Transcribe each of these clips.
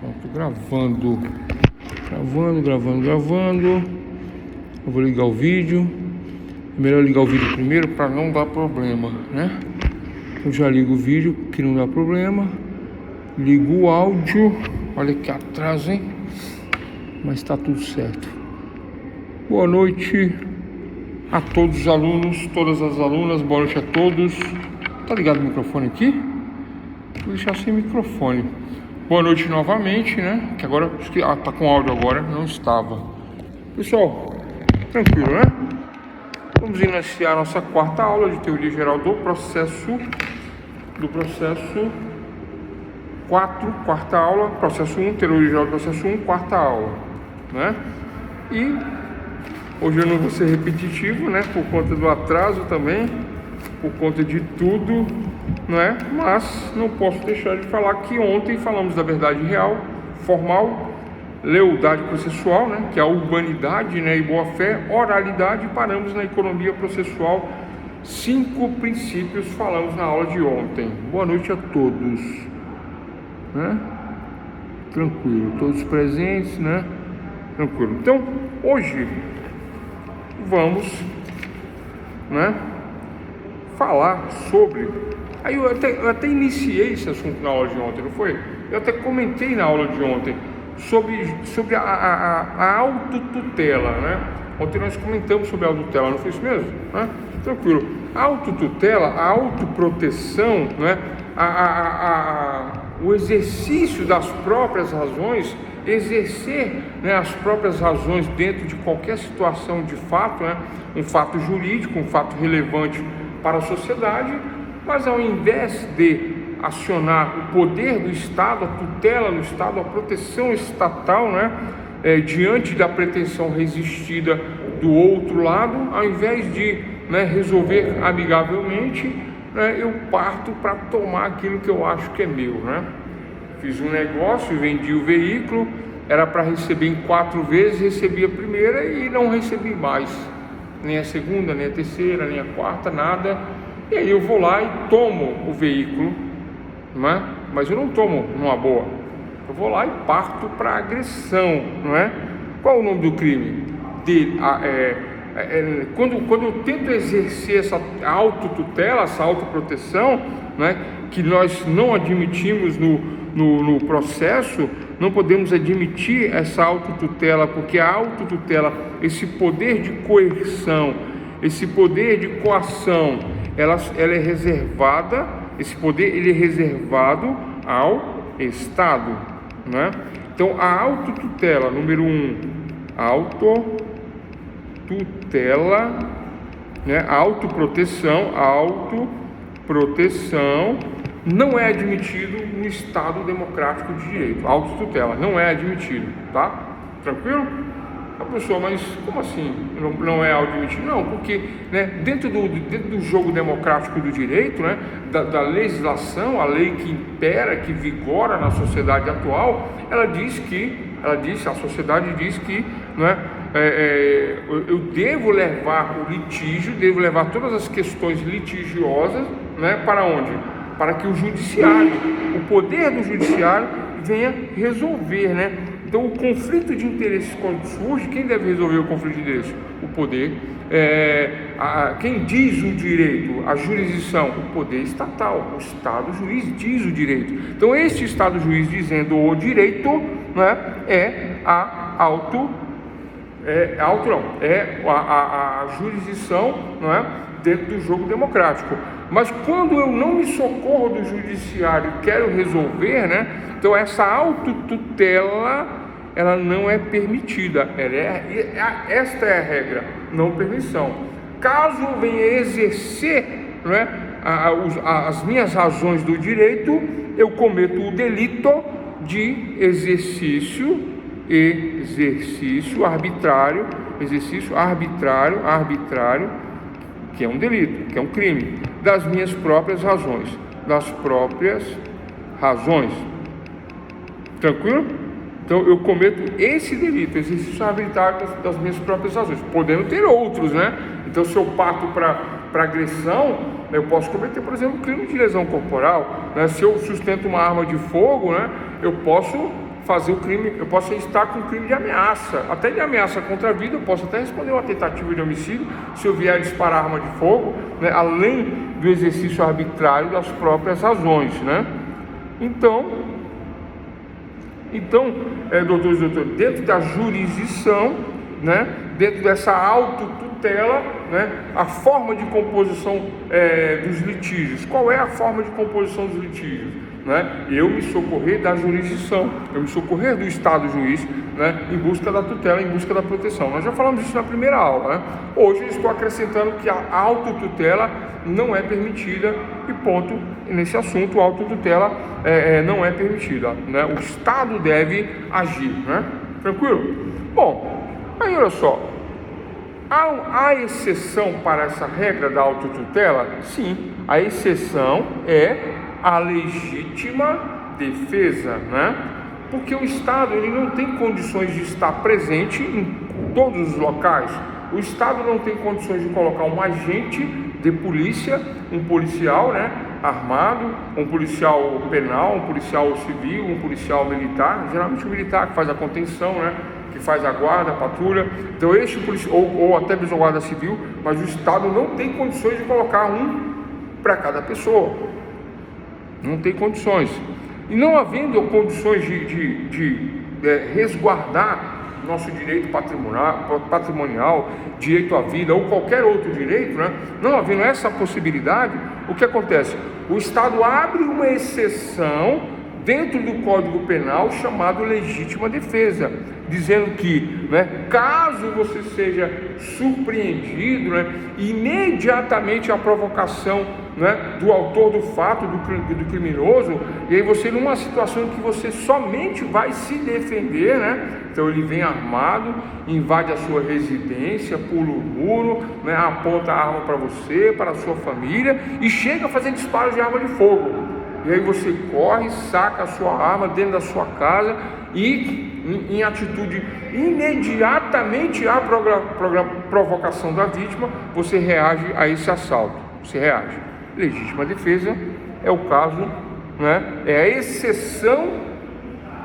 Pronto, gravando. Eu vou ligar o vídeo. É melhor ligar o vídeo primeiro para não dar problema, né? Eu já ligo o vídeo que não dá problema. Ligo o áudio. Olha que atraso, hein? Mas tá tudo certo. Boa noite a todos os alunos, todas as alunas. Boa noite a todos. Tá ligado o microfone aqui? Vou deixar sem microfone. Boa noite novamente, né? Que agora tá com áudio agora, não estava. Pessoal, tranquilo, né? Vamos iniciar nossa quarta aula de teoria geral do processo 4, quarta aula, processo 1, teoria geral do processo 1, quarta aula, né? E hoje eu não vou ser repetitivo, né? Por conta do atraso também, por conta de tudo, né? Mas não posso deixar de falar que ontem falamos da verdade real, formal, lealdade processual, né? Que é a urbanidade, né? E boa-fé, oralidade, e paramos na economia processual. 5 princípios falamos na aula de ontem. Boa noite a todos, né? Tranquilo, todos presentes, né? Tranquilo. Então, hoje vamos, né, falar sobre... Aí eu até iniciei esse assunto na aula de ontem, não foi? Eu até comentei na aula de ontem sobre a autotutela, né? Ontem nós comentamos sobre a autotutela, não foi isso mesmo? Né? Tranquilo. A autotutela, a autoproteção, né? O exercício das próprias razões, exercer, né, as próprias razões dentro de qualquer situação de fato, né? Um fato jurídico, um fato relevante para a sociedade, mas ao invés de acionar o poder do Estado, a tutela do Estado, a proteção estatal, né, diante da pretensão resistida do outro lado, ao invés de, né, resolver amigavelmente, né, eu parto para tomar aquilo que eu acho que é meu, né? Fiz um negócio, vendi o veículo, era para receber em 4 vezes, recebi a primeira e não recebi mais, nem a segunda, nem a terceira, nem a quarta, nada. E aí eu vou lá e tomo o veículo, não é? Mas eu não tomo numa boa. Eu vou lá e parto para agressão, não é? Qual é o nome do crime? Quando eu tento exercer essa autotutela, essa autoproteção, né, que nós não admitimos no processo, não podemos admitir essa autotutela, porque a autotutela, esse poder de coerção, esse poder de coação, ela é reservada, esse poder ele é reservado ao Estado, né? Então a autotutela, número 1, autotutela, né? A autoproteção não é admitido no Estado democrático de direito. A autotutela não é admitido, tá? Tranquilo? A pessoa, mas como assim não é admitido? Não, porque, né, dentro do jogo democrático do direito, né, da legislação, a lei que impera, que vigora na sociedade atual, a sociedade diz que, né, eu devo levar o litígio, devo levar todas as questões litigiosas, né, para onde? Para que o judiciário, o poder do judiciário venha resolver, né? Então, o conflito de interesses, quando surge, quem deve resolver o conflito de interesses? O poder. Quem diz o direito? A jurisdição, o poder estatal. O Estado juiz diz o direito. Então, este Estado juiz dizendo o direito, né, é a jurisdição, não é, dentro do jogo democrático. Mas quando eu não me socorro do judiciário e quero resolver, né, então essa autotutela, ela não é permitida. Esta é a regra, não permissão. Caso eu venha exercer, né, as minhas razões do direito, eu cometo o delito de exercício arbitrário, que é um delito, que é um crime, das minhas próprias razões, tranquilo? Então eu cometo esse delito, exercício arbitrário das minhas próprias razões, podendo ter outros, né? Então se eu parto para agressão, eu posso cometer, por exemplo, crime de lesão corporal, né? Se eu sustento uma arma de fogo, né, eu posso fazer o crime, eu posso estar com crime de ameaça, até de ameaça contra a vida. Eu posso até responder uma tentativa de homicídio se eu vier disparar arma de fogo, né, além do exercício arbitrário das próprias razões, né? Então, doutores e doutoras, dentro da jurisdição, né, dentro dessa autotutela, né, a forma de composição dos litígios. Qual é a forma de composição dos litígios? Né? Eu me socorrer da jurisdição, eu me socorrer do Estado juiz, né, em busca da tutela, em busca da proteção. Nós já falamos isso na primeira aula, né? Hoje eu estou acrescentando que a autotutela não é permitida e ponto nesse assunto. A autotutela não é permitida, né? O Estado deve agir, né? Tranquilo? Bom, aí olha só, há exceção para essa regra da autotutela? Sim, a exceção é a legítima defesa, né? Porque o Estado ele não tem condições de estar presente em todos os locais. O Estado não tem condições de colocar um agente de polícia, um policial, né, armado, um policial penal, um policial civil, um policial militar, geralmente o militar que faz a contenção, né, que faz a guarda, a patrulha. Então este policial, ou até mesmo a guarda civil, mas o Estado não tem condições de colocar um para cada pessoa. Não tem condições. E não havendo condições de resguardar nosso direito patrimonial, direito à vida ou qualquer outro direito, né? Não havendo essa possibilidade, o que acontece? O Estado abre uma exceção dentro do Código Penal chamado legítima defesa, dizendo que, né, caso você seja surpreendido, né, imediatamente a provocação, né, do autor do fato, do criminoso, e aí você numa situação em que você somente vai se defender, né, então ele vem armado, invade a sua residência, pula o muro, né, aponta a arma para você, para a sua família e chega a fazer disparos de arma de fogo. E aí você corre, saca a sua arma dentro da sua casa e, em atitude imediatamente à provocação da vítima, você reage a esse assalto. Você reage. Legítima defesa é o caso, né, é a exceção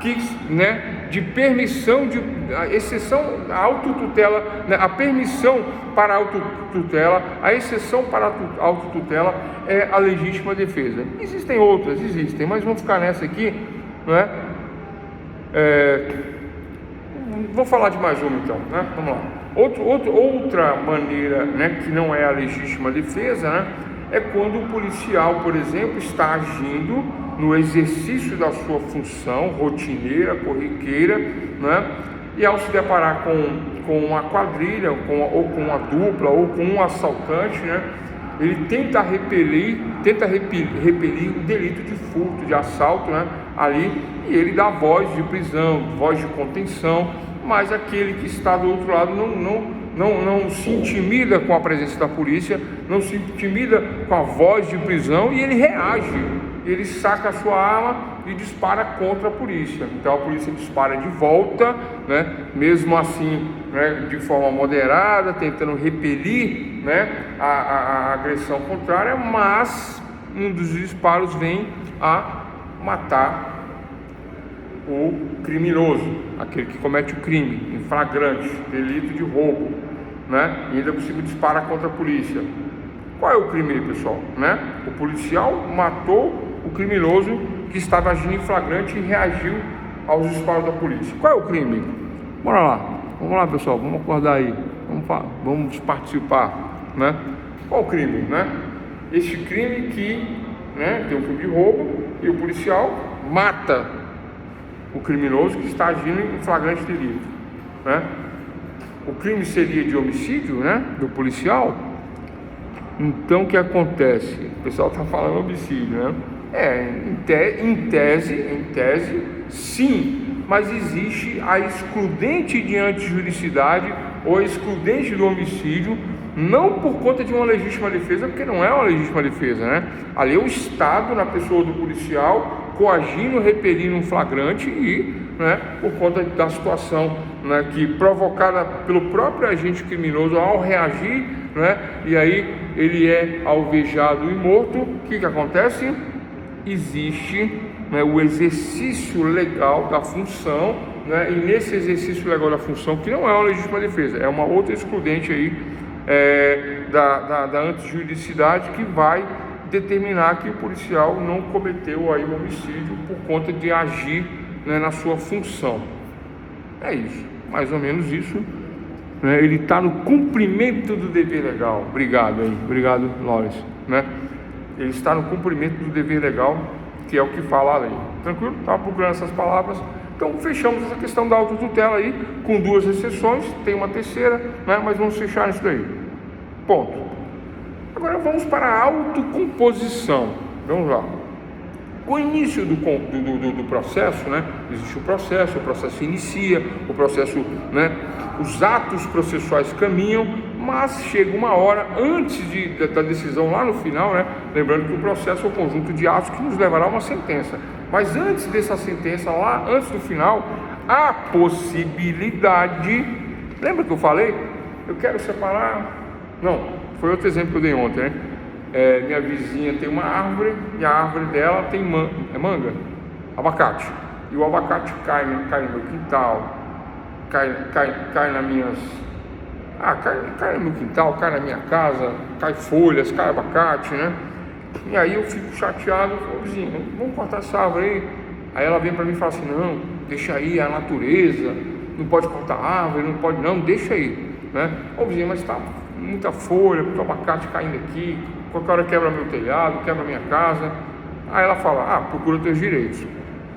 que, né, de permissão, a exceção, a autotutela, né, a permissão para a autotutela, a exceção para a autotutela é a legítima defesa. Existem outras, mas vamos ficar nessa aqui, né? Vou falar de mais uma então, né? Vamos lá. Outra maneira, né, que não é a legítima defesa, né, é quando o policial, por exemplo, está agindo no exercício da sua função rotineira, corriqueira, né? E ao se deparar com uma quadrilha, ou com uma dupla, ou com um assaltante, né, ele tenta repelir o delito de furto, de assalto, né, ali, e ele dá voz de prisão, voz de contenção, mas aquele que está do outro lado não se intimida com a presença da polícia, não se intimida com a voz de prisão, e ele reage, ele saca a sua arma e dispara contra a polícia. Então a polícia dispara de volta, né, mesmo assim, né, de forma moderada, tentando repelir, né, a agressão contrária, mas um dos disparos vem a matar o criminoso, aquele que comete o crime em flagrante, delito de roubo, né, e ainda por cima dispara contra a polícia. Qual é o crime aí, pessoal? Né? O policial matou o criminoso que estava agindo em flagrante e reagiu aos disparos da polícia. Qual é o crime? Bora lá, vamos lá, pessoal, vamos acordar aí, vamos participar, né? Qual o crime, né? Este crime que, né, tem um crime de roubo e o policial mata o criminoso que está agindo em flagrante delito, né? O crime seria de homicídio, né, do policial. Então o que acontece? O pessoal está falando homicídio, né? Em tese, sim, mas existe a excludente de antijuridicidade ou a excludente do homicídio, não por conta de uma legítima defesa, porque não é uma legítima defesa, né? Ali é o Estado, na pessoa do policial, coagindo, repelindo um flagrante e, né, por conta da situação, né, que provocada pelo próprio agente criminoso ao reagir, né, e aí ele é alvejado e morto. O que acontece? Existe, né, o exercício legal da função, né, e nesse exercício legal da função, que não é uma legítima defesa, é uma outra excludente aí da antijuridicidade, que vai determinar que o policial não cometeu aí um homicídio por conta de agir, né, na sua função. É isso, mais ou menos isso, né? Ele está no cumprimento do dever legal. Obrigado aí, obrigado, Lawrence, né? Ele está no cumprimento do dever legal, que é o que fala a lei. Tranquilo? Estava procurando essas palavras. Então fechamos essa questão da autotutela aí, com 2 exceções, tem uma terceira, né? Mas vamos fechar isso daí. Ponto. Agora vamos para a autocomposição. Vamos lá. Com o início do processo, né? Existe o processo inicia, o processo, né? Os atos processuais caminham, mas chega uma hora antes da decisão lá no final, né? Lembrando que o processo é um conjunto de atos que nos levará a uma sentença. Mas antes dessa sentença, lá antes do final, há possibilidade. Lembra que eu falei? Eu quero separar. Não, foi outro exemplo que eu dei ontem, né? Minha vizinha tem uma árvore e a árvore dela tem manga, abacate. E o abacate cai no meu quintal, cai nas minhas. Cai no meu quintal, cai na minha casa, cai folhas, cai abacate, né? E aí eu fico chateado, vizinha, vamos cortar essa árvore aí. Aí ela vem para mim e fala assim: não, deixa aí, a natureza, não pode cortar árvore, não pode, não, deixa aí, né? Ô vizinha, mas está muita folha, muito abacate caindo aqui, qualquer hora quebra meu telhado, quebra minha casa. Aí ela fala: procura teus direitos.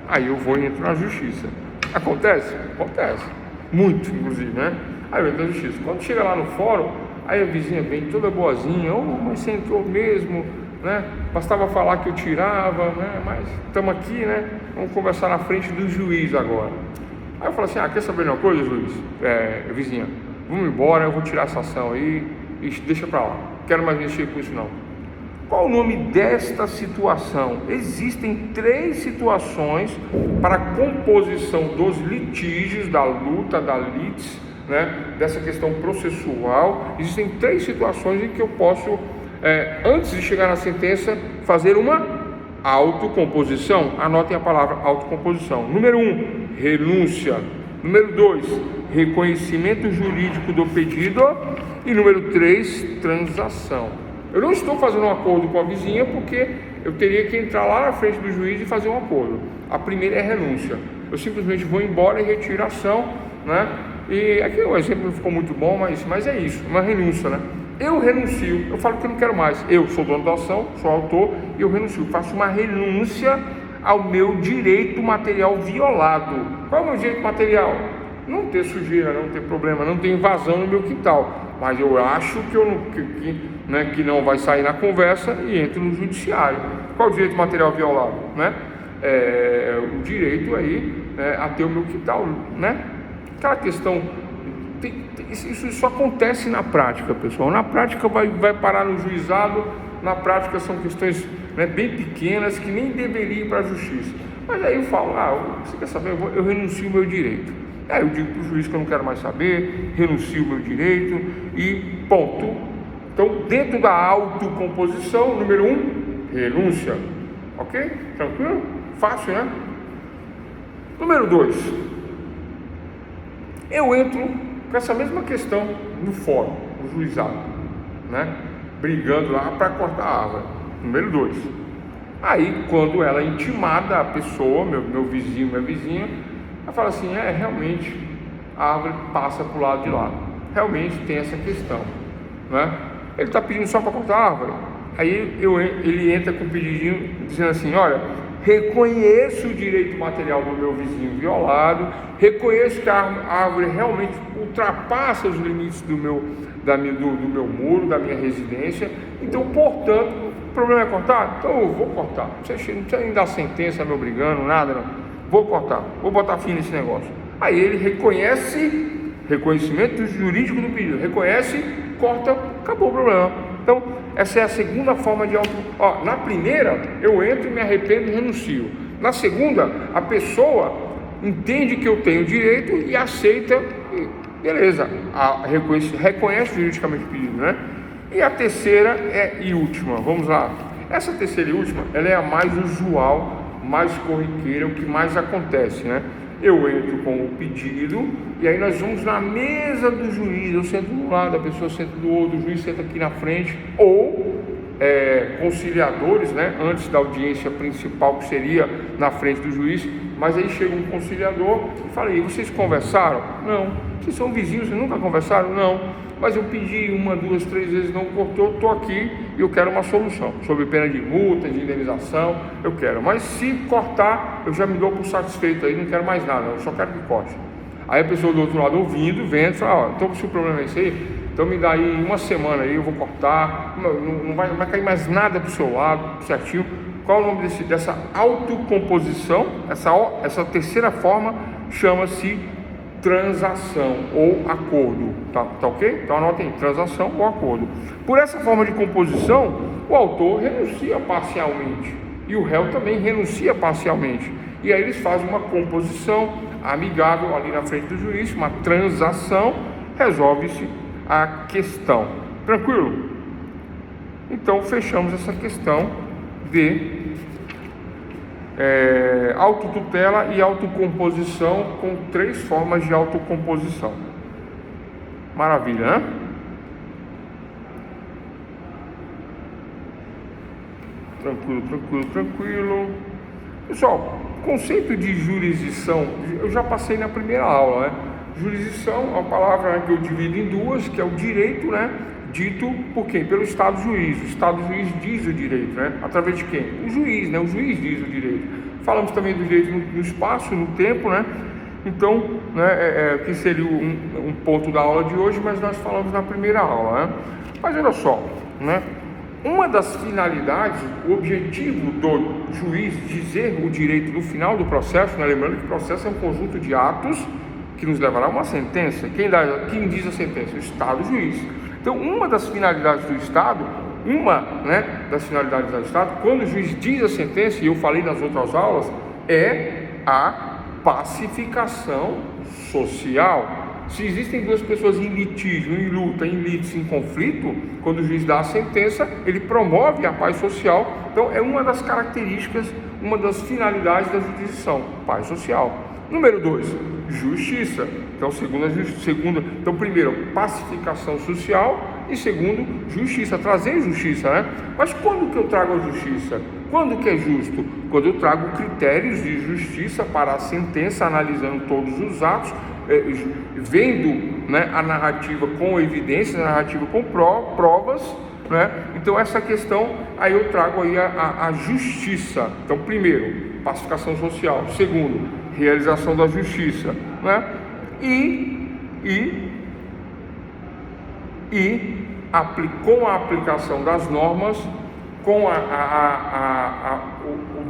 Aí eu vou e entro na justiça. Acontece? Acontece. Muito, inclusive, né? Aí eu entro na justiça. Quando chega lá no fórum, aí a vizinha vem toda boazinha: mas você entrou mesmo, né? Bastava falar que eu tirava, né? Mas estamos aqui, né? Vamos conversar na frente do juiz agora. Aí eu falo assim: quer saber de uma coisa, juiz? Vizinha, vamos embora, eu vou tirar essa ação aí e deixa pra lá. Quero mais mexer com isso não. Qual o nome desta situação? Existem 3 situações para a composição dos litígios, da luta, da litis, né? Dessa questão processual. Existem 3 situações em que eu posso, antes de chegar na sentença, fazer uma autocomposição. Anotem a palavra autocomposição. Número 1, renúncia. Número 2, reconhecimento jurídico do pedido. E número 3, transação. Eu não estou fazendo um acordo com a vizinha porque eu teria que entrar lá na frente do juiz e fazer um acordo. A primeira é renúncia. Eu simplesmente vou embora e retiro a ação, né? E aqui o exemplo não ficou muito bom, mas é isso, uma renúncia, né? Eu renuncio, eu falo que eu não quero mais. Eu sou dono da ação, sou autor e eu renuncio. Faço uma renúncia ao meu direito material violado. Qual é o meu direito material? Não ter sujeira, não ter problema, não ter invasão no meu quintal. Mas eu acho que não vai sair na conversa e entro no judiciário. Qual é o direito material violado? Né? O direito aí a ter o meu quintal, né? Aquela questão, isso acontece na prática, pessoal. Na prática vai parar no juizado. Na prática são questões, né, bem pequenas que nem deveriam ir para a justiça. Mas aí eu falo: você quer saber? Eu renuncio o meu direito. Aí eu digo para o juiz que eu não quero mais saber, renuncio o meu direito e ponto. Então, dentro da autocomposição, número 1, renúncia. Ok? Tranquilo? Fácil, né? Número 2, eu entro com essa mesma questão no fórum, no juizado, né? Brigando lá para cortar a árvore. Número 2, aí quando ela é intimada, a pessoa, meu vizinho, minha vizinha, ela fala assim: realmente a árvore passa para o lado de lá. Realmente tem essa questão, né? Ele está pedindo só para cortar a árvore. Aí ele entra com o pedidinho dizendo assim: olha, reconheço o direito material do meu vizinho violado, reconheço que a árvore realmente ultrapassa os limites do meu muro, da minha residência. Então, portanto, o problema é cortar? Então eu vou cortar. Não precisa nem dar sentença me obrigando, nada não. Vou cortar, vou botar fim nesse negócio. Aí ele reconhece, reconhecimento jurídico do pedido, reconhece, corta, acabou o problema. Então, essa é a segunda forma de na primeira, eu entro, me arrependo e renuncio. Na segunda, a pessoa entende que eu tenho direito e aceita, e beleza, reconhece juridicamente o pedido, né? E a terceira e última, vamos lá. Essa terceira e última, ela é a mais usual, mais corriqueira, o que mais acontece, né? Eu entro com o pedido e aí nós vamos na mesa do juiz, eu sento de um lado, a pessoa senta do outro, o juiz senta aqui na frente, ou conciliadores, né, antes da audiência principal, que seria na frente do juiz, mas aí chega um conciliador e fala: e vocês conversaram? Não. Vocês são vizinhos, vocês nunca conversaram? Não. Mas eu pedi 1, 2, 3 vezes, não cortou, estou aqui e eu quero uma solução, sob pena de multa, de indenização, eu quero. Mas se cortar, eu já me dou por satisfeito aí, não quero mais nada, eu só quero que corte. Aí a pessoa do outro lado ouvindo, vendo, fala: então se o problema é esse aí, então me dá aí 1 semana aí, eu vou cortar, não vai cair mais nada pro seu lado, certinho. Qual é o nome dessa autocomposição? Essa terceira forma chama-se transação ou acordo, tá ok? Então anotem, transação ou acordo. Por essa forma de composição, o autor renuncia parcialmente e o réu também renuncia parcialmente. E aí eles fazem uma composição amigável ali na frente do juiz, uma transação, resolve-se a questão. Tranquilo? Então fechamos essa questão de autotutela e autocomposição, com 3 formas de autocomposição. Maravilha, né? Tranquilo. Pessoal, conceito de jurisdição, eu já passei na primeira aula, né? Jurisdição é uma palavra que eu divido em 2, que é o direito, né? Dito por quem? Pelo Estado juiz. O Estado juiz diz o direito, né? Através de quem? O juiz, né? O juiz diz o direito. Falamos também do direito no espaço, no tempo, né? Então, né, que seria um ponto da aula de hoje, mas nós falamos na primeira aula, né? Mas olha só, né? Uma das finalidades, o objetivo do juiz dizer o direito no final do processo, né? Lembrando que o processo é um conjunto de atos que nos levará a uma sentença. Quem diz a sentença? O Estado juiz. Então, uma das finalidades do Estado, quando o juiz diz a sentença, e eu falei nas outras aulas, é a pacificação social. Se existem 2 pessoas em litígio, em luta, em litígio, em conflito, quando o juiz dá a sentença, ele promove a paz social. Então, é uma das características, uma das finalidades da jurisdição, paz social. Número 2, justiça. Então, então, primeiro, pacificação social, e segundo, justiça, trazer justiça, né? Mas quando que eu trago a justiça? Quando que é justo? Quando eu trago critérios de justiça para a sentença, analisando todos os atos, vendo, né, a narrativa com evidências, a narrativa com provas, né? Então essa questão, aí eu trago aí a justiça. Então, primeiro, pacificação social. Segundo, realização da justiça, né? Com a aplicação das normas, com o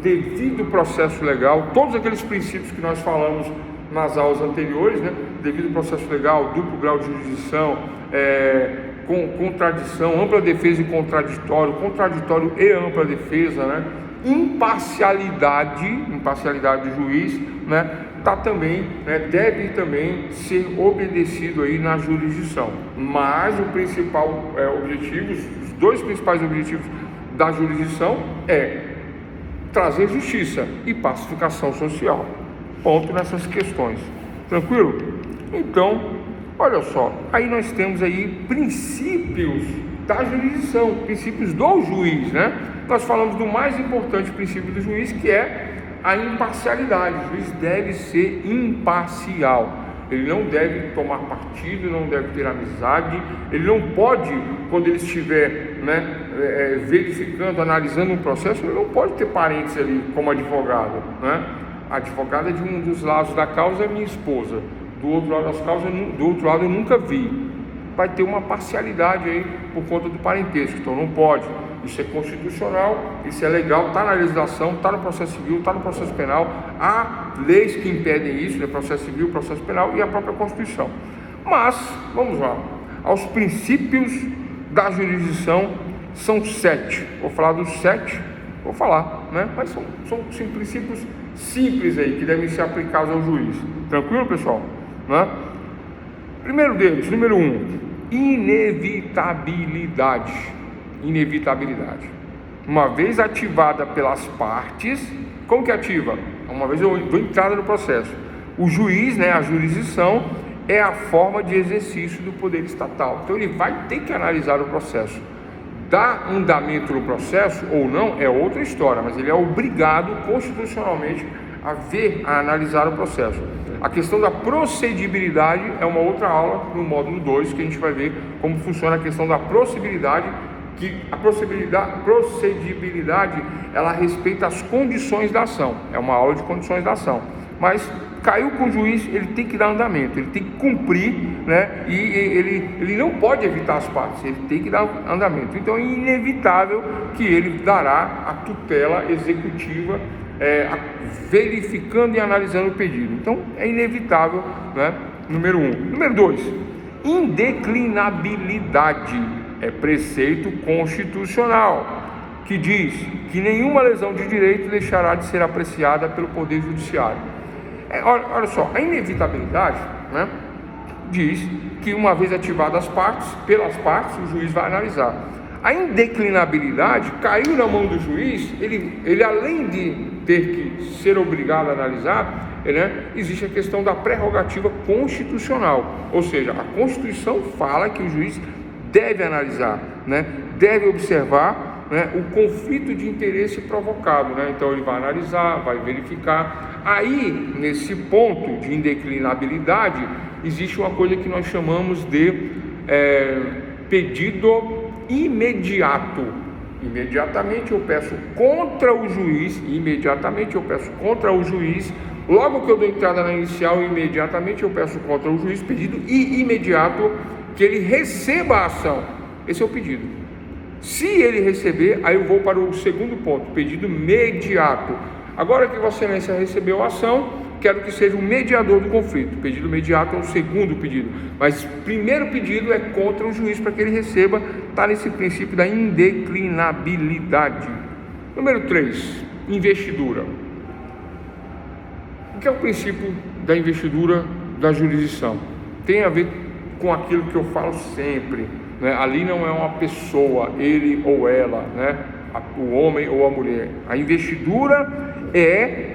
devido processo legal, todos aqueles princípios que nós falamos nas aulas anteriores, né? Devido processo legal, duplo grau de jurisdição, com contradição, ampla defesa e contraditório e ampla defesa, né? Imparcialidade do juiz, né? Deve também ser obedecido aí na jurisdição. Mas o principal objetivo, os 2 principais objetivos da jurisdição é trazer justiça e pacificação social. Ponto nessas questões. Tranquilo? Então, olha só, aí nós temos aí princípios da jurisdição, princípios do juiz, né? Nós falamos do mais importante princípio do juiz, que é a imparcialidade. O juiz deve ser imparcial. Ele não deve tomar partido, não deve ter amizade. Ele não pode, quando ele estiver, né, verificando, analisando um processo, ele não pode ter parentes ali como advogado, né? A advogada de um dos lados da causa é minha esposa, do outro lado das causas, do outro lado eu nunca vi. Vai ter uma parcialidade aí por conta do parentesco, então não pode. Isso é constitucional, isso é legal, está na legislação, está no processo civil, está no processo penal. Há leis que impedem isso, né? Processo civil, processo penal e a própria Constituição. Mas, vamos lá, aos princípios da jurisdição, são 7. Vou falar dos 7, né? Mas são princípios simples aí, que devem ser aplicados ao juiz. Tranquilo, pessoal? Né? Primeiro deles, número 1, inevitabilidade. uma vez ativada pelas partes, como que ativa? Uma vez eu dou entrada no processo. O juiz, né, a jurisdição, é a forma de exercício do poder estatal. Então ele vai ter que analisar o processo. Dar andamento no processo ou não é outra história, mas ele é obrigado constitucionalmente a analisar o processo. A questão da procedibilidade é uma outra aula no módulo 2, que a gente vai ver como funciona a questão da procedibilidade, que a procedibilidade ela respeita as condições da ação, é uma aula de condições da ação, mas caiu com o juiz, ele tem que dar andamento, ele tem que cumprir, né? E ele não pode evitar as partes, ele tem que dar andamento. Então é inevitável que ele dará a tutela executiva, verificando e analisando o pedido. Então é inevitável, né? Número 1. Número 2, indeclinabilidade. É preceito constitucional que diz que nenhuma lesão de direito deixará de ser apreciada pelo Poder Judiciário. Olha só, a inevitabilidade, né, diz que uma vez ativadas pelas partes, o juiz vai analisar. A indeclinabilidade caiu na mão do juiz, ele além de ter que ser obrigado a analisar, né, existe a questão da prerrogativa constitucional, ou seja, a Constituição fala que o juiz deve analisar, né, deve observar, né, o conflito de interesse provocado, né? Então ele vai analisar, vai verificar. Aí, nesse ponto de indeclinabilidade, existe uma coisa que nós chamamos de pedido imediato. Imediatamente eu peço contra o juiz, logo que eu dou entrada na inicial, imediatamente eu peço contra o juiz, pedido imediato, que ele receba a ação. Esse é o pedido. Se ele receber, aí eu vou para o segundo ponto, pedido mediato. Agora que Vossa Excelência recebeu a ação, quero que seja o mediador do conflito. Pedido mediato é o segundo pedido, mas o primeiro pedido é contra o juiz para que ele receba. Está nesse princípio da indeclinabilidade. Número 3, investidura. O que é o princípio da investidura da jurisdição? Tem a ver com aquilo que eu falo sempre, né? Ali não é uma pessoa, ele ou ela, né? O homem ou a mulher. A investidura é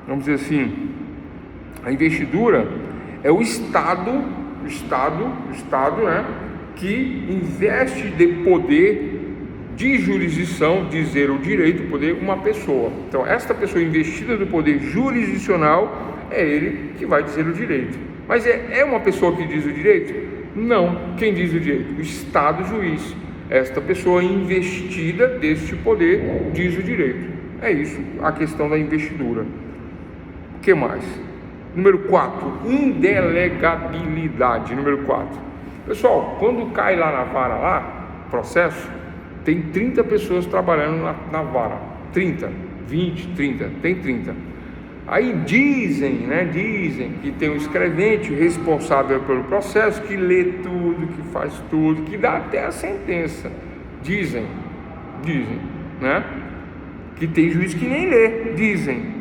vamos dizer assim, a investidura é o Estado, né, que investe de poder de jurisdição, dizer o direito, poder, uma pessoa. Então, esta pessoa investida do poder jurisdicional é ele que vai dizer o direito. Mas é uma pessoa que diz o direito? Não. Quem diz o direito? O Estado juiz. Esta pessoa investida deste poder diz o direito. É isso, a questão da investidura. O que mais? Número 4, indelegabilidade. Número 4. Pessoal, quando cai lá na vara, processo, tem 30 pessoas trabalhando na vara. 30, 20, 30, tem 30. Aí dizem que tem um escrevente responsável pelo processo, que lê tudo, que faz tudo, que dá até a sentença. Dizem, né? Que tem juiz que nem lê, dizem.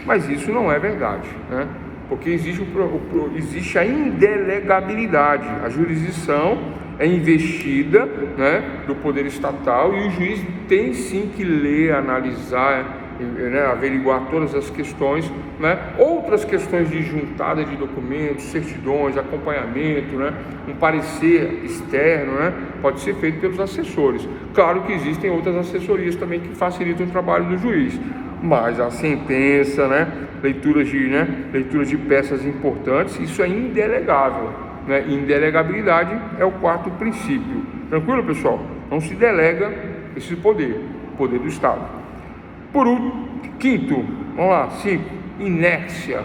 Mas isso não é verdade, né? Porque existe a indelegabilidade. A jurisdição é investida, né, do poder estatal, e o juiz tem sim que ler, analisar, né, averiguar todas as questões, né? Outras questões de juntada de documentos, certidões, acompanhamento, né? Um parecer externo, né? Pode ser feito pelos assessores. Claro que existem outras assessorias também que facilitam o trabalho do juiz, mas a sentença, né? Leituras de peças importantes, isso é indelegável, né? Indelegabilidade é o quarto princípio. Tranquilo, pessoal? Não se delega esse poder do Estado. Por último, quinto, vamos lá, 5, inércia.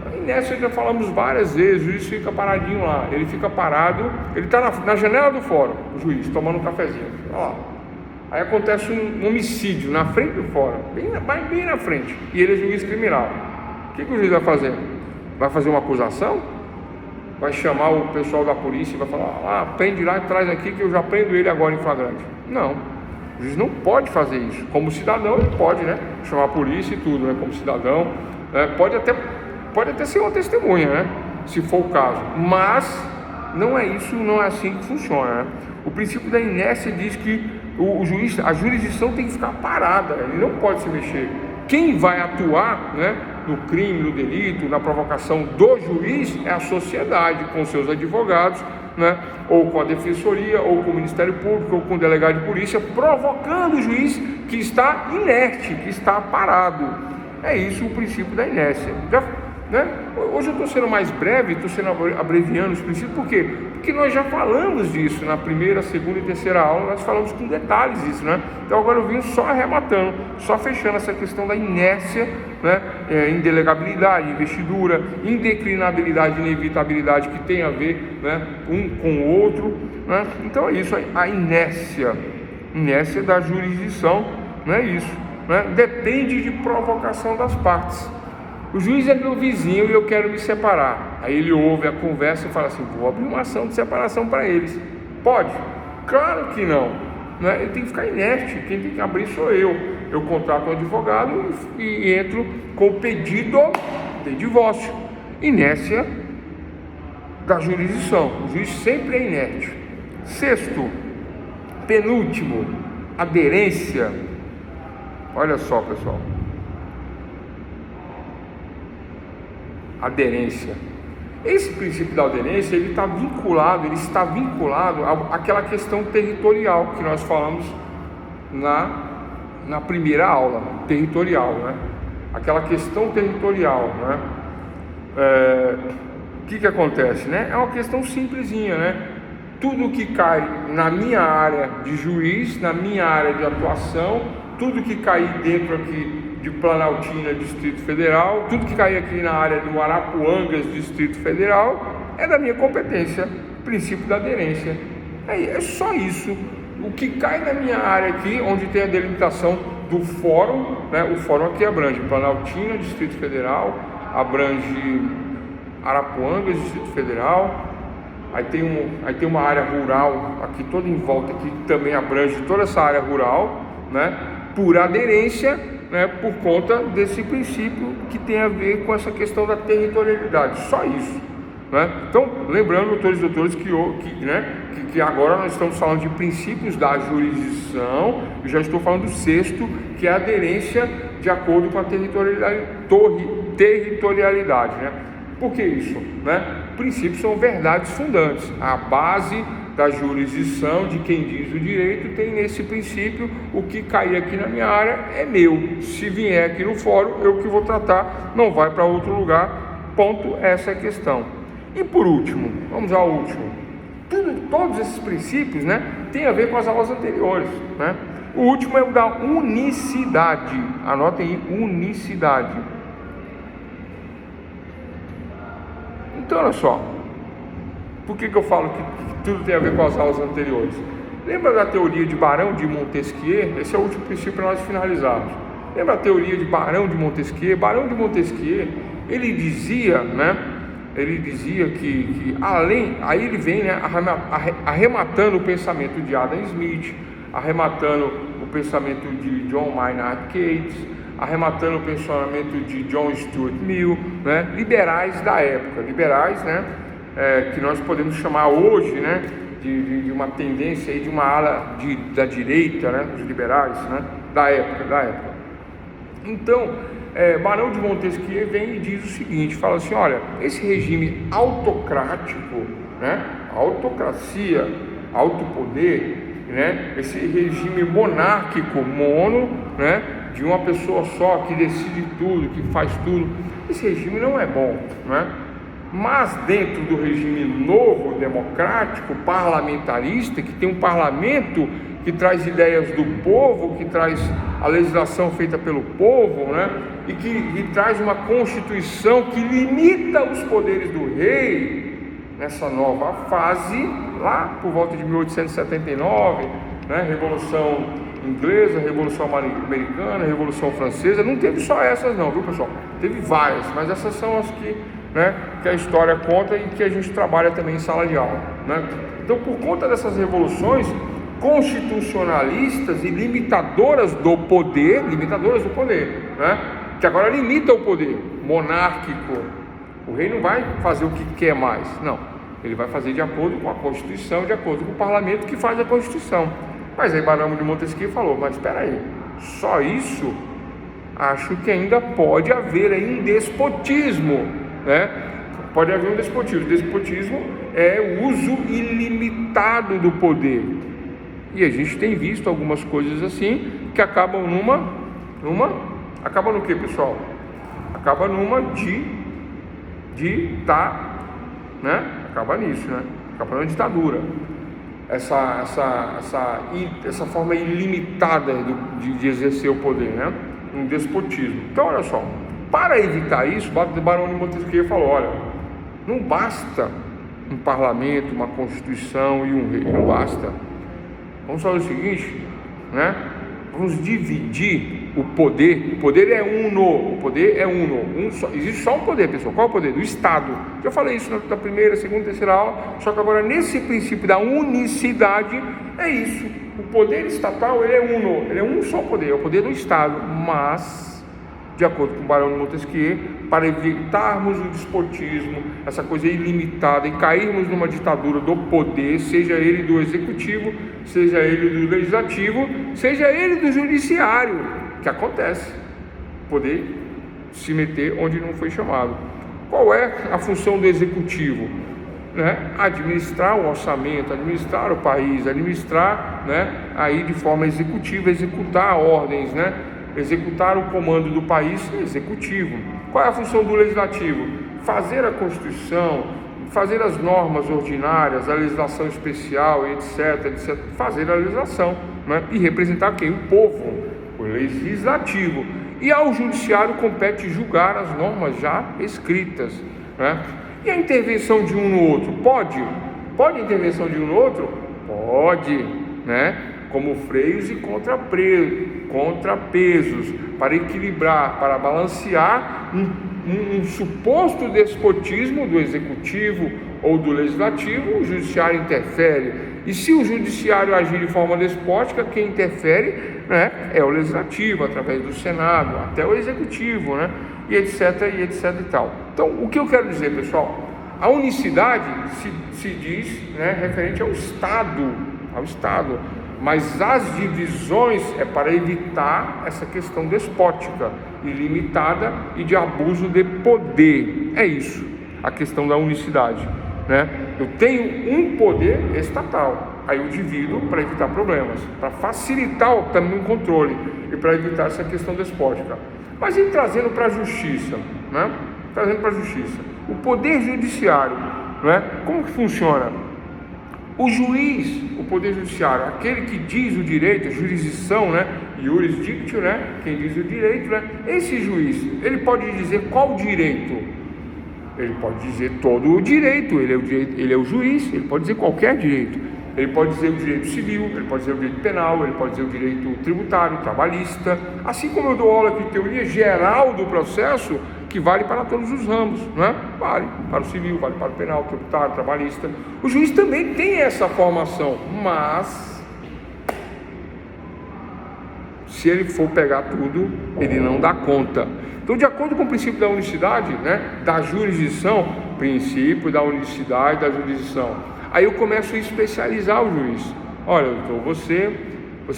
A inércia já falamos várias vezes, o juiz fica paradinho lá, ele fica parado, ele está na janela do fórum, o juiz, tomando um cafezinho, olha lá. Aí acontece um homicídio na frente do fórum, bem na frente, e ele é juiz criminal. O que o juiz vai fazer? Vai fazer uma acusação? Vai chamar o pessoal da polícia e vai falar, prende lá e traz aqui que eu já prendo ele agora em flagrante. Não. O juiz não pode fazer isso. Como cidadão ele pode, né? Chamar a polícia e tudo, né? Como cidadão, pode até ser uma testemunha, né? Se for o caso. Mas não é isso, não é assim que funciona, né? O princípio da inércia diz que o juiz, a jurisdição tem que ficar parada, ele não pode se mexer. Quem vai atuar, né, no crime, no delito, na provocação do juiz é a sociedade, com seus advogados, né, ou com a defensoria, ou com o Ministério Público, ou com o delegado de polícia, provocando o juiz que está inerte, que está parado. É isso o princípio da inércia. Né? Hoje eu estou sendo mais breve, estou sendo abreviando os princípios, por quê? Porque nós já falamos disso na primeira, segunda e terceira aula, nós falamos com detalhes disso, né? Então agora eu vim só arrematando, só fechando essa questão da inércia, né? Indelegabilidade, investidura, indeclinabilidade, inevitabilidade, que tem a ver, né, um com o outro, né? Então é isso, a inércia da jurisdição, não é isso, né? Depende de provocação das partes. O juiz é meu vizinho e eu quero me separar. Aí ele ouve a conversa e fala assim: vou abrir uma ação de separação para eles. Pode? Claro que não, né? Ele tem que ficar inerte, quem tem que abrir sou eu. Eu contrato um advogado e entro com o pedido de divórcio. Inércia da jurisdição. O juiz sempre é inerte. Sexto, penúltimo, aderência. Olha só, pessoal. Aderência. Esse princípio da aderência, ele está vinculado àquela questão territorial que nós falamos na primeira aula, territorial, né? Aquela questão territorial, né? O que acontece, né? É uma questão simplesinha, né? Tudo que cai na minha área de juiz, na minha área de atuação, tudo que cair dentro aqui de Planaltina, Distrito Federal, tudo que cair aqui na área do Arapuangas, Distrito Federal, é da minha competência, princípio da aderência. É só isso. O que cai na minha área aqui, onde tem a delimitação do fórum, né? O fórum aqui abrange Planaltina, Distrito Federal, abrange Arapuangas, Distrito Federal, aí tem uma área rural aqui toda em volta, aqui que também abrange toda essa área rural, né? Por aderência, né, por conta desse princípio que tem a ver com essa questão da territorialidade, só isso, né? Então, lembrando, doutores e doutoras, que agora nós estamos falando de princípios da jurisdição, eu já estou falando do sexto, que é a aderência de acordo com a territorialidade, né? Por que isso, né? Princípios são verdades fundantes, a base da jurisdição, de quem diz o direito, tem nesse princípio: o que cair aqui na minha área é meu, se vier aqui no fórum, eu que vou tratar, não vai para outro lugar, ponto, essa é a questão. E por último, vamos ao último, todos esses princípios, né, tem a ver com as aulas anteriores, né? O último é o da unicidade, anotem aí, unicidade. Então olha só, por que eu falo que tudo tem a ver com as aulas anteriores? Lembra da teoria de Barão de Montesquieu? Esse é o último princípio para nós finalizarmos. Lembra a teoria de Barão de Montesquieu? Barão de Montesquieu, ele dizia, né? Ele dizia que além, aí ele vem, né, arrematando o pensamento de Adam Smith, arrematando o pensamento de John Maynard Keynes, arrematando o pensamento de John Stuart Mill, né? Liberais da época, liberais, né? Que nós podemos chamar hoje, né, de uma tendência aí, de uma ala da direita, né, dos liberais, né, da época. Então, Barão de Montesquieu vem e diz o seguinte, fala assim: olha, esse regime autocrático, né, autocracia, autopoder, né, esse regime monárquico, né, de uma pessoa só que decide tudo, que faz tudo, esse regime não é bom, né? Mas dentro do regime novo, democrático, parlamentarista, que tem um parlamento que traz ideias do povo, que traz a legislação feita pelo povo, né? E que traz uma constituição que limita os poderes do rei, nessa nova fase, lá por volta de 1879, né? Revolução Inglesa, Revolução Americana, Revolução Francesa. Não teve só essas não, viu, pessoal? Teve várias, mas essas são as que a história conta e que a gente trabalha também em sala de aula, né? Então, por conta dessas revoluções constitucionalistas e limitadoras do poder, né? Que agora limita o poder monárquico. O rei não vai fazer o que quer mais, não. Ele vai fazer de acordo com a Constituição, de acordo com o parlamento que faz a Constituição. Mas aí Barão de Montesquieu falou, mas espera aí, só isso? Acho que ainda pode haver aí um despotismo, né? Pode haver um despotismo. O despotismo é o uso ilimitado do poder. E a gente tem visto algumas coisas assim que acabam acaba no que, pessoal? Acaba numa né? Acaba nisso, né? Acaba numa ditadura. Essa forma ilimitada de exercer o poder, né? Um despotismo. Então, olha só, para evitar isso, o Barão de Montesquieu falou, olha, não basta um parlamento, uma constituição e um rei, não basta. Vamos fazer o seguinte, né? Vamos dividir o poder. O poder é uno. Existe só um poder, pessoal. Qual é o poder? Do Estado. Já falei isso na primeira, segunda, terceira aula. Só que agora nesse princípio da unicidade é isso. O poder estatal ele é uno. Ele é um só poder. É o poder do Estado. Mas, de acordo com o Barão de Montesquieu, para evitarmos o despotismo, essa coisa ilimitada, e cairmos numa ditadura do poder, seja ele do executivo, seja ele do legislativo, seja ele do judiciário, que acontece, poder se meter onde não foi chamado. Qual é a função do executivo? Né? Administrar o orçamento, administrar o país, administrar, né, aí de forma executiva, executar ordens, né? Executar o comando do país executivo. Qual é a função do legislativo? Fazer a Constituição, fazer as normas ordinárias, a legislação especial, etc. Fazer a legislação, né? E representar quem? O povo, o legislativo. E ao judiciário compete julgar as normas já escritas, né? E a intervenção de um no outro? Pode a intervenção de um no outro? Pode, né? Como freios e contrapesos, para equilibrar, para balancear um suposto despotismo do executivo ou do legislativo. O judiciário interfere, e se o judiciário agir de forma despótica, quem interfere, né, é o legislativo, através do Senado, até o executivo, né, e etc e tal. Então, o que eu quero dizer, pessoal? A unicidade se diz, né, referente ao Estado, mas as divisões é para evitar essa questão despótica, ilimitada e de abuso de poder. É isso, a questão da unicidade, né? Eu tenho um poder estatal, aí eu divido para evitar problemas, para facilitar também o controle e para evitar essa questão despótica. Mas e trazendo para a justiça, né? Trazendo para a justiça, o poder judiciário, né? Como que funciona? O juiz, o poder judiciário, aquele que diz o direito, a jurisdição, né? Iuris dictio, né? Quem diz o direito, né? Esse juiz, ele pode dizer qual direito? Ele pode dizer todo o direito, ele é o juiz, ele pode dizer qualquer direito. Ele pode dizer o direito civil, ele pode dizer o direito penal, ele pode dizer o direito tributário, trabalhista. Assim como eu dou aula aqui de teoria geral do processo, que vale para todos os ramos, né? Vale para o civil, vale para o penal, tributário, trabalhista. O juiz também tem essa formação, mas se ele for pegar tudo, ele não dá conta. Então, de acordo com o princípio da unicidade, né, da jurisdição, princípio da unicidade da jurisdição, aí eu começo a especializar o juiz. Olha, então você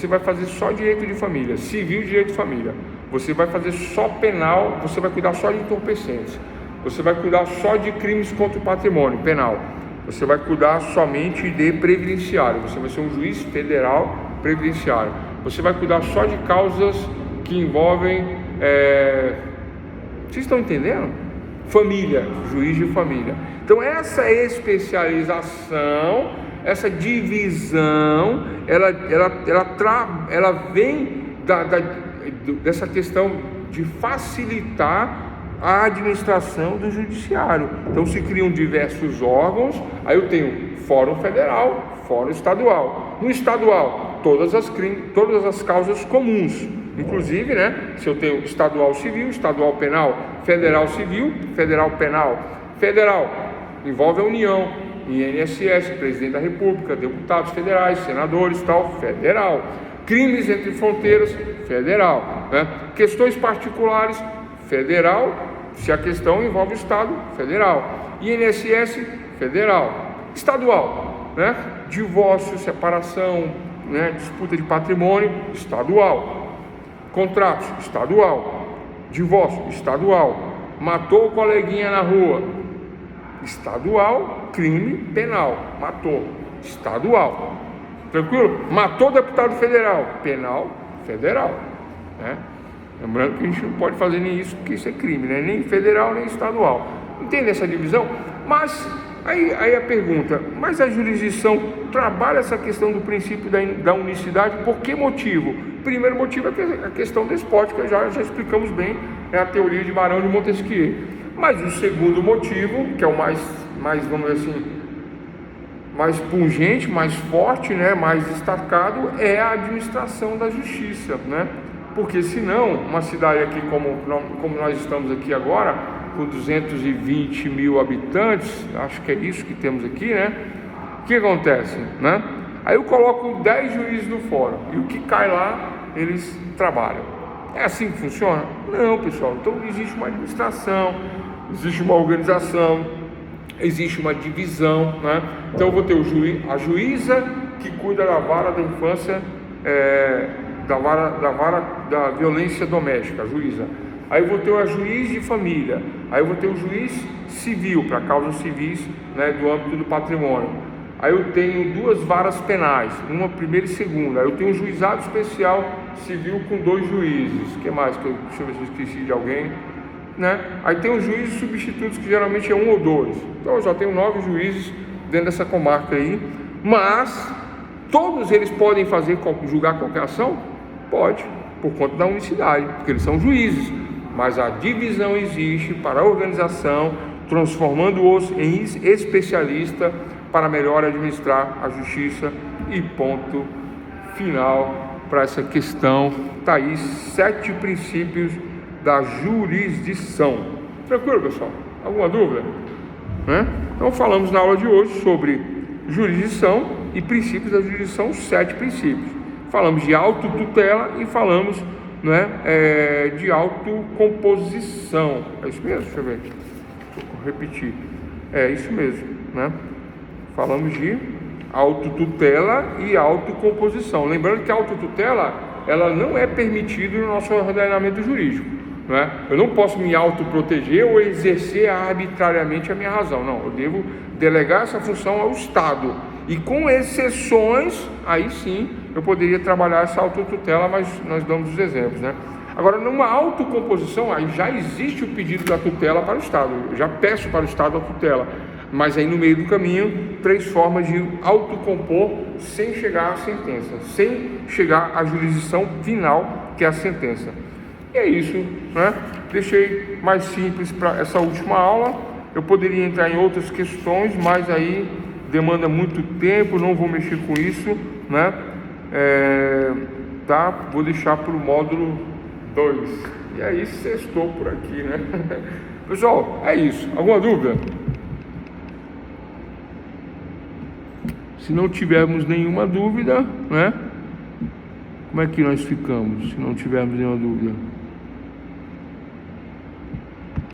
vai fazer só direito de família, civil, direito de família. Você vai fazer só penal, você vai cuidar só de entorpecentes. Você vai cuidar só de crimes contra o patrimônio, penal. Você vai cuidar somente de previdenciário. Você vai ser um juiz federal previdenciário. Você vai cuidar só de causas que envolvem... Vocês estão entendendo? Família, juiz de família. Então essa especialização, essa divisão, ela vem dessa questão de facilitar a administração do judiciário. Então se criam diversos órgãos. Aí eu tenho fórum federal, fórum estadual. No estadual, todas as causas comuns. Inclusive, né, se eu tenho estadual civil, estadual penal, federal civil, federal penal. Federal envolve a União, INSS, presidente da República, deputados federais, senadores, tal, federal. Crimes entre fronteiras, federal, né? Questões particulares, federal. Se a questão envolve o Estado, federal. INSS, federal. Estadual, né? Divórcio, separação, né? Disputa de patrimônio, estadual. Contratos, estadual. Divórcio, estadual. Matou o coleguinha na rua, estadual. Crime penal, matou, estadual. Tranquilo? Matou deputado federal, penal, federal, né? Lembrando que a gente não pode fazer nem isso, porque isso é crime, né? Nem federal, nem estadual. Entende essa divisão? Mas aí a pergunta, mas a jurisdição trabalha essa questão do princípio da unicidade, por que motivo? Primeiro motivo é a questão despótica, já explicamos bem, é a teoria de Barão de Montesquieu. Mas o segundo motivo, que é o mais vamos dizer assim, mais pungente, mais forte, né, mais destacado, é a administração da justiça, né? Porque senão, uma cidade aqui como nós estamos aqui agora, com 220 mil habitantes, acho que é isso que temos aqui, né? O que acontece, né? Aí eu coloco 10 juízes no fórum, e o que cai lá, eles trabalham. É assim que funciona? Não, pessoal. Então existe uma administração, existe uma organização, existe uma divisão, né? Então eu vou ter a juíza que cuida da vara da infância, da vara da violência doméstica, a juíza. Aí eu vou ter o juiz de família, aí eu vou ter o juiz civil para causas civis, né, do âmbito do patrimônio. Aí eu tenho 2 varas penais, uma primeira e segunda. Aí eu tenho um juizado especial civil com 2 juízes. O que mais? Deixa eu ver se eu esqueci de alguém, né? Aí tem os juízes substitutos, que geralmente é 1 ou 2. Então eu já tenho 9 juízes dentro dessa comarca aí. Mas todos eles podem julgar qualquer ação? Pode, por conta da unicidade, porque eles são juízes. Mas a divisão existe para a organização, transformando-os em especialista para melhor administrar a justiça. E ponto final para essa questão. Está aí 7 princípios da jurisdição. Tranquilo, pessoal? Alguma dúvida? Né? Então falamos na aula de hoje sobre jurisdição e princípios da jurisdição, 7 princípios. Falamos de autotutela e falamos, né, de autocomposição. É isso mesmo? Deixa eu ver. Vou repetir. É isso mesmo, né? Falamos de autotutela e autocomposição. Lembrando que a autotutela, ela não é permitida no nosso ordenamento jurídico, né? Eu não posso me autoproteger ou exercer arbitrariamente a minha razão. Não, eu devo delegar essa função ao Estado. E com exceções, aí sim, eu poderia trabalhar essa autotutela, mas nós damos os exemplos, né? Agora, numa autocomposição, aí já existe o pedido da tutela para o Estado. Eu já peço para o Estado a tutela. Mas aí no meio do caminho, 3 formas de autocompor sem chegar à sentença, sem chegar à jurisdição final, que é a sentença. E é isso, né? Deixei mais simples para essa última aula. Eu poderia entrar em outras questões, mas aí demanda muito tempo, não vou mexer com isso, né? Tá? Vou deixar para o módulo 2. E aí sextou por aqui, né? Pessoal, é isso. Alguma dúvida? Se não tivermos nenhuma dúvida, né? Como é que nós ficamos? Se não tivermos nenhuma dúvida?